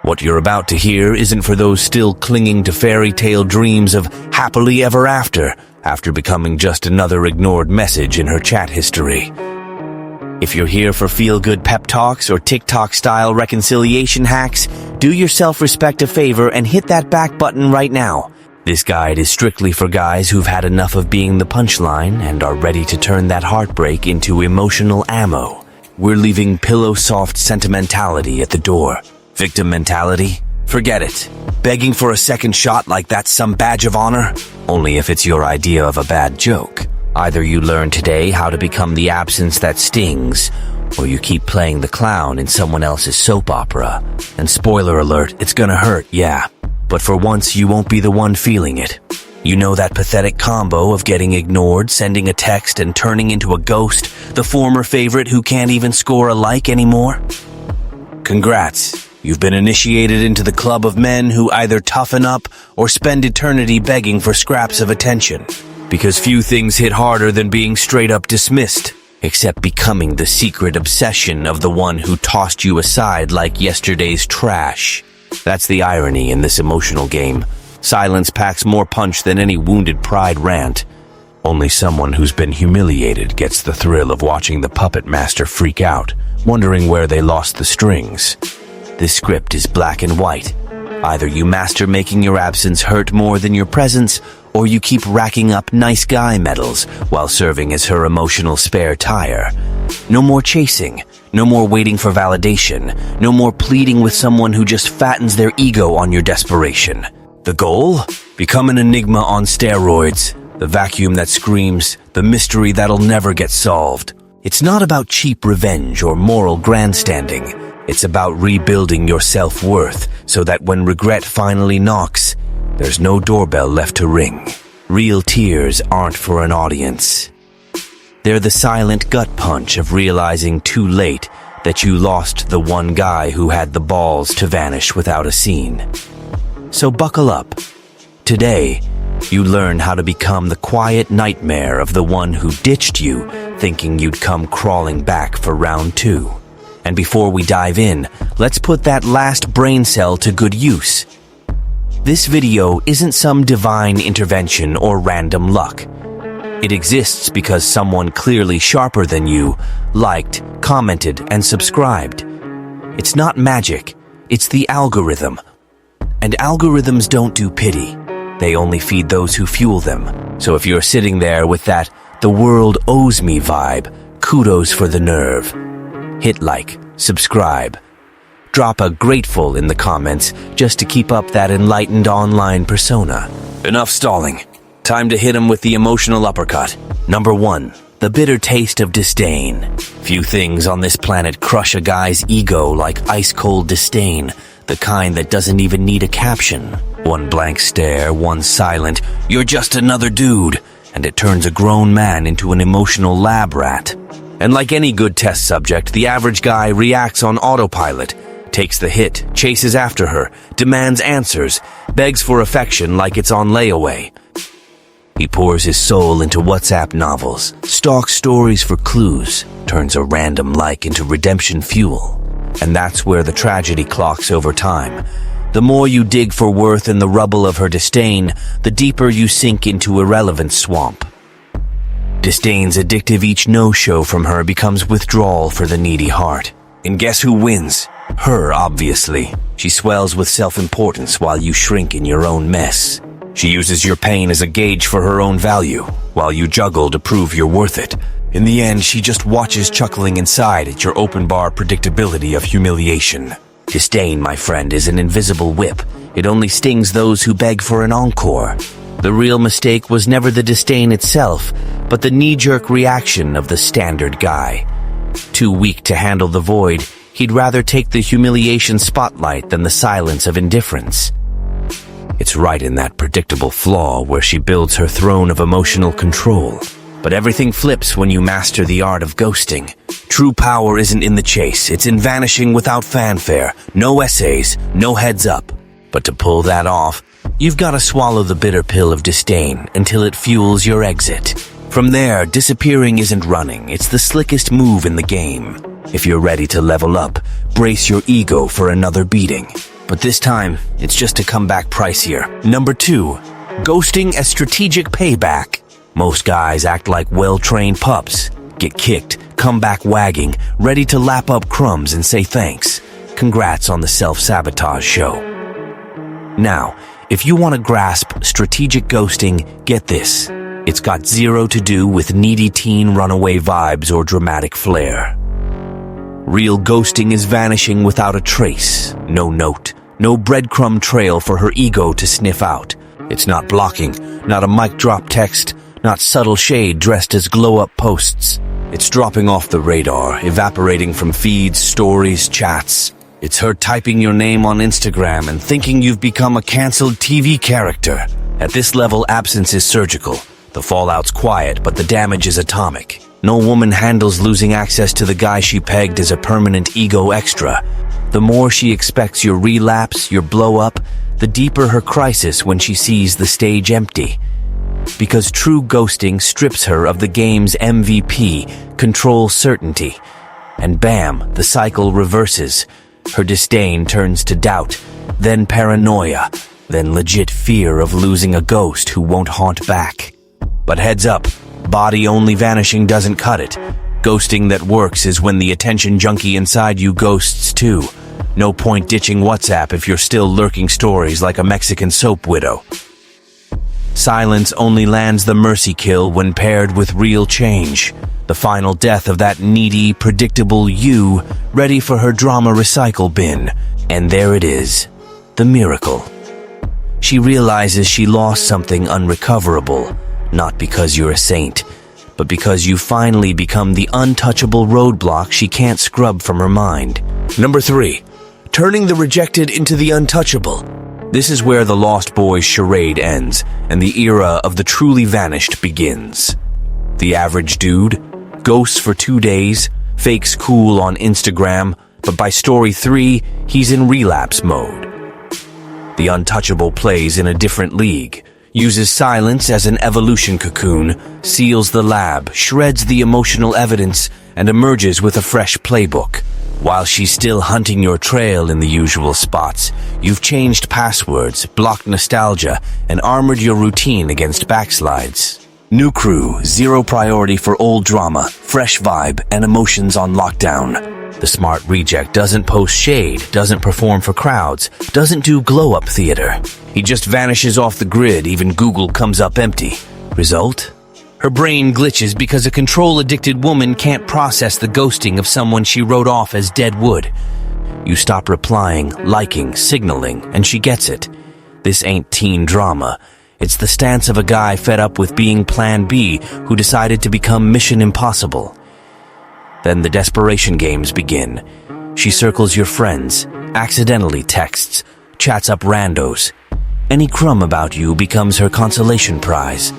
What you're about to hear isn't for those still clinging to fairy tale dreams of happily ever after becoming just another ignored message in her chat history. If you're here for feel-good pep talks or TikTok-style reconciliation hacks, do your self-respect a favor and hit that back button right now. This guide is strictly for guys who've had enough of being the punchline and are ready to turn that heartbreak into emotional ammo. We're leaving pillow-soft sentimentality at the door. Victim mentality? Forget it. Begging for a second shot like that's some badge of honor? Only if it's your idea of a bad joke. Either you learn today how to become the absence that stings, or you keep playing the clown in someone else's soap opera. And spoiler alert, it's gonna hurt, yeah. But for once, you won't be the one feeling it. You know that pathetic combo of getting ignored, sending a text, and turning into a ghost, the former favorite who can't even score a like anymore? Congrats. You've been initiated into the club of men who either toughen up or spend eternity begging for scraps of attention. Because few things hit harder than being straight up dismissed, except becoming the secret obsession of the one who tossed you aside like yesterday's trash. That's the irony in this emotional game. Silence packs more punch than any wounded pride rant. Only someone who's been humiliated gets the thrill of watching the puppet master freak out, wondering where they lost the strings. This script is black and white. Either you master making your absence hurt more than your presence, or you keep racking up nice guy medals while serving as her emotional spare tire. No more chasing, no more waiting for validation, no more pleading with someone who just fattens their ego on your desperation. The goal? Become an enigma on steroids, the vacuum that screams, the mystery that'll never get solved. It's not about cheap revenge or moral grandstanding. It's about rebuilding your self-worth so that when regret finally knocks, there's no doorbell left to ring. Real tears aren't for an audience. They're the silent gut punch of realizing too late that you lost the one guy who had the balls to vanish without a scene. So buckle up. Today, you learn how to become the quiet nightmare of the one who ditched you, thinking you'd come crawling back for round 2. And before we dive in, let's put that last brain cell to good use. This video isn't some divine intervention or random luck. It exists because someone clearly sharper than you liked, commented, and subscribed. It's not magic, it's the algorithm. And algorithms don't do pity. They only feed those who fuel them. So if you're sitting there with that "the world owes me" vibe, kudos for the nerve. Hit like, subscribe. Drop a grateful in the comments just to keep up that enlightened online persona. Enough stalling. Time to hit him with the emotional uppercut. Number 1. The bitter taste of disdain. Few things on this planet crush a guy's ego like ice-cold disdain, the kind that doesn't even need a caption. One blank stare, one silent, "You're just another dude," and it turns a grown man into an emotional lab rat. And like any good test subject, the average guy reacts on autopilot, takes the hit, chases after her, demands answers, begs for affection like it's on layaway. He pours his soul into WhatsApp novels, stalks stories for clues, turns a random like into redemption fuel. And that's where the tragedy clocks over time. The more you dig for worth in the rubble of her disdain, the deeper you sink into irrelevant swamp. Disdain's addictive each no-show from her becomes withdrawal for the needy heart. And guess who wins? Her, obviously. She swells with self-importance while you shrink in your own mess. She uses your pain as a gauge for her own value, while you juggle to prove you're worth it. In the end, she just watches chuckling inside at your open-bar predictability of humiliation. Disdain, my friend, is an invisible whip. It only stings those who beg for an encore. The real mistake was never the disdain itself, but the knee-jerk reaction of the standard guy. Too weak to handle the void, he'd rather take the humiliation spotlight than the silence of indifference. It's right in that predictable flaw where she builds her throne of emotional control. But everything flips when you master the art of ghosting. True power isn't in the chase, it's in vanishing without fanfare, no essays, no heads up. But to pull that off, you've got to swallow the bitter pill of disdain until it fuels your exit. From there, disappearing isn't running, it's the slickest move in the game. If you're ready to level up, brace your ego for another beating. But this time, it's just to come back pricier. Number 2, ghosting as strategic payback. Most guys act like well-trained pups. Get kicked, come back wagging, ready to lap up crumbs and say thanks. Congrats on the self-sabotage show. Now, if you want to grasp strategic ghosting, get this. It's got zero to do with needy teen runaway vibes or dramatic flair. Real ghosting is vanishing without a trace, no note, no breadcrumb trail for her ego to sniff out. It's not blocking, not a mic drop text, not subtle shade dressed as glow-up posts. It's dropping off the radar, evaporating from feeds, stories, chats. It's her typing your name on Instagram and thinking you've become a canceled TV character. At this level, absence is surgical. The fallout's quiet, but the damage is atomic. No woman handles losing access to the guy she pegged as a permanent ego extra. The more she expects your relapse, your blow-up, the deeper her crisis when she sees the stage empty. Because true ghosting strips her of the game's MVP, control certainty. And bam, the cycle reverses. Her disdain turns to doubt, then paranoia, then legit fear of losing a ghost who won't haunt back. But heads up, body-only vanishing doesn't cut it. Ghosting that works is when the attention junkie inside you ghosts too. No point ditching WhatsApp if you're still lurking stories like a Mexican soap widow. Silence only lands the mercy kill when paired with real change. The final death of that needy, predictable you, ready for her drama recycle bin. And there it is, the miracle. She realizes she lost something unrecoverable, not because you're a saint, but because you finally become the untouchable roadblock she can't scrub from her mind. Number 3, turning the rejected into the untouchable. This is where the Lost Boys charade ends, and the era of the truly vanished begins. The average dude ghosts for 2 days, fakes cool on Instagram, but by story 3, he's in relapse mode. The untouchable plays in a different league, uses silence as an evolution cocoon, seals the lab, shreds the emotional evidence, and emerges with a fresh playbook. While she's still hunting your trail in the usual spots, you've changed passwords, blocked nostalgia, and armored your routine against backslides. New crew, zero priority for old drama, fresh vibe, and emotions on lockdown. The smart reject doesn't post shade, doesn't perform for crowds, doesn't do glow-up theater. He just vanishes off the grid, even Google comes up empty. Result? Her brain glitches because a control-addicted woman can't process the ghosting of someone she wrote off as dead wood. You stop replying, liking, signaling, and she gets it. This ain't teen drama. It's the stance of a guy fed up with being Plan B who decided to become Mission Impossible. Then the desperation games begin. She circles your friends, accidentally texts, chats up randos. Any crumb about you becomes her consolation prize.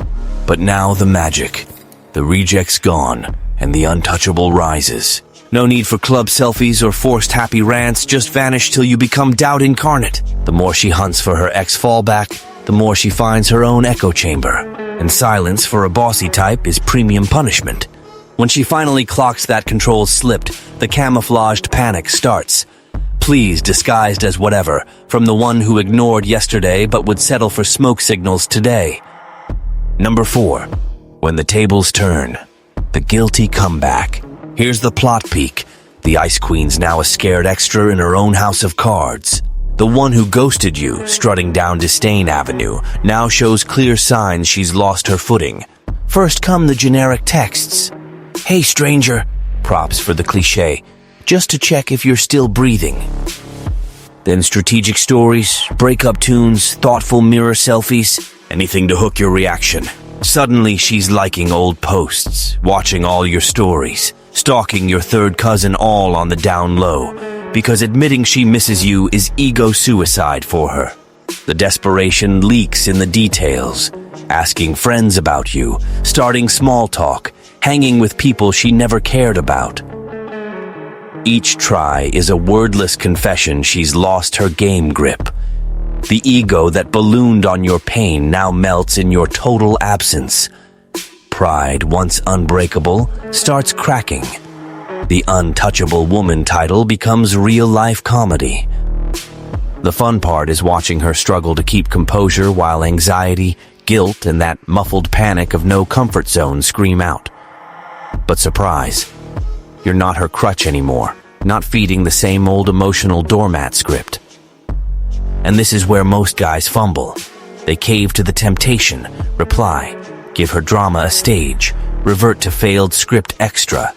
But now the magic. The reject's gone, and the untouchable rises. No need for club selfies or forced happy rants, just vanish till you become doubt incarnate. The more she hunts for her ex-fallback, the more she finds her own echo chamber. And silence for a bossy type is premium punishment. When she finally clocks that control slipped, the camouflaged panic starts. Please disguised as whatever, from the one who ignored yesterday but would settle for smoke signals today. Number 4, when the tables turn. The guilty comeback. Here's the plot peak. The Ice Queen's now a scared extra in her own house of cards. The one who ghosted you, strutting down Disdain Avenue, now shows clear signs she's lost her footing. First come the generic texts. Hey stranger, props for the cliché, just to check if you're still breathing. Then strategic stories, breakup tunes, thoughtful mirror selfies, anything to hook your reaction. Suddenly she's liking old posts, watching all your stories, stalking your third cousin all on the down low, because admitting she misses you is ego suicide for her. The desperation leaks in the details, asking friends about you, starting small talk, hanging with people she never cared about. Each try is a wordless confession she's lost her game grip. The ego that ballooned on your pain now melts in your total absence. Pride, once unbreakable, starts cracking. The untouchable woman title becomes real-life comedy. The fun part is watching her struggle to keep composure while anxiety, guilt, and that muffled panic of no comfort zone scream out. But surprise, you're not her crutch anymore, not feeding the same old emotional doormat script. And this is where most guys fumble. They cave to the temptation, reply, give her drama a stage, revert to failed script extra.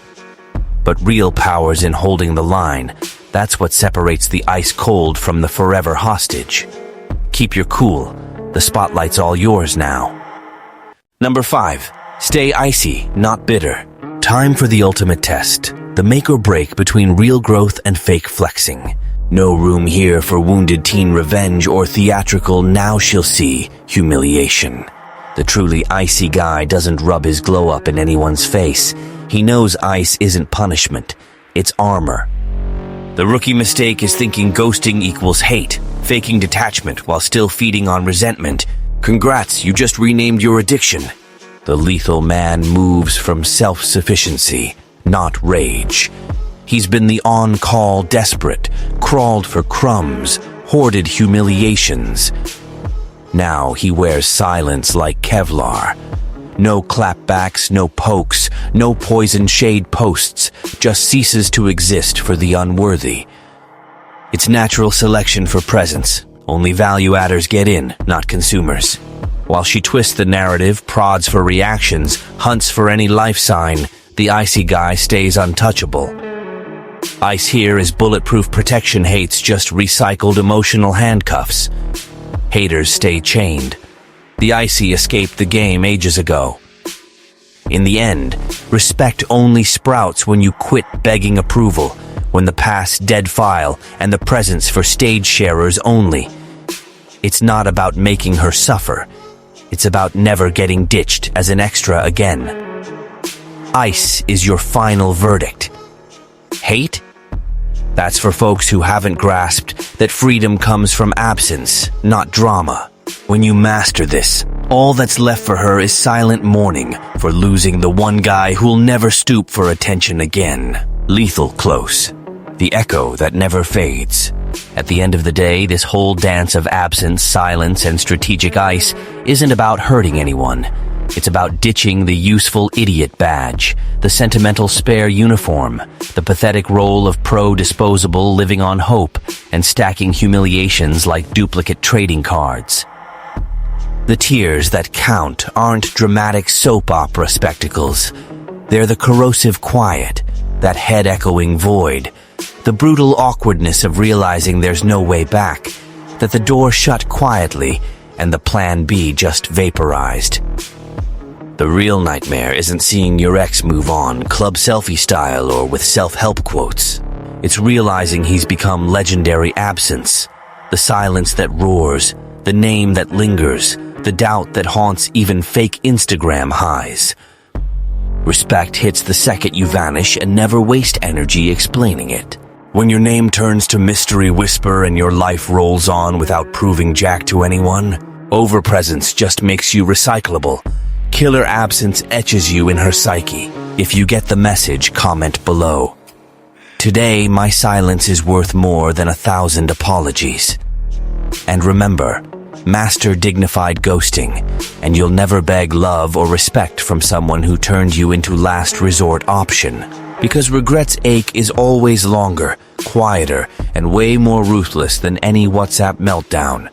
But real power's in holding the line. That's what separates the ice cold from the forever hostage. Keep your cool. The spotlight's all yours now. Number 5. Stay icy, not bitter. Time for the ultimate test. The make or break between real growth and fake flexing. No room here for wounded teen revenge or theatrical now she'll see humiliation. The truly icy guy doesn't rub his glow up in anyone's face. He knows ice isn't punishment, it's armor. The rookie mistake is thinking ghosting equals hate, faking detachment while still feeding on resentment. Congrats, you just renamed your addiction. The lethal man moves from self-sufficiency, not rage. He's been the on-call desperate, crawled for crumbs, hoarded humiliations. Now he wears silence like Kevlar. No clapbacks, no pokes, no poison shade posts, just ceases to exist for the unworthy. It's natural selection for presence. Only value adders get in, not consumers. While she twists the narrative, prods for reactions, hunts for any life sign, the icy guy stays untouchable. Ice here is bulletproof protection hates just recycled emotional handcuffs. Haters stay chained. The icy escaped the game ages ago. In the end, respect only sprouts when you quit begging approval, when the past dead file and the presence for stage sharers only. It's not about making her suffer. It's about never getting ditched as an extra again. Ice is your final verdict. Hate? That's for folks who haven't grasped that freedom comes from absence, not drama. When you master this, all that's left for her is silent mourning for losing the one guy who'll never stoop for attention again. Lethal close. The echo that never fades. At the end of the day, this whole dance of absence, silence, and strategic ice isn't about hurting anyone. It's about ditching the useful idiot badge, the sentimental spare uniform, the pathetic role of pro-disposable living on hope, and stacking humiliations like duplicate trading cards. The tears that count aren't dramatic soap opera spectacles. They're the corrosive quiet, that head-echoing void, the brutal awkwardness of realizing there's no way back, that the door shut quietly and the plan B just vaporized. The real nightmare isn't seeing your ex move on, club selfie style or with self-help quotes. It's realizing he's become legendary absence, the silence that roars, the name that lingers, the doubt that haunts even fake Instagram highs. Respect hits the second you vanish and never waste energy explaining it. When your name turns to mystery whisper and your life rolls on without proving jack to anyone, overpresence just makes you recyclable. Killer absence etches you in her psyche. If you get the message, comment below. Today, my silence is worth more than 1,000 apologies. And remember, master dignified ghosting, and you'll never beg love or respect from someone who turned you into last resort option. Because regret's ache is always longer, quieter, and way more ruthless than any WhatsApp meltdown.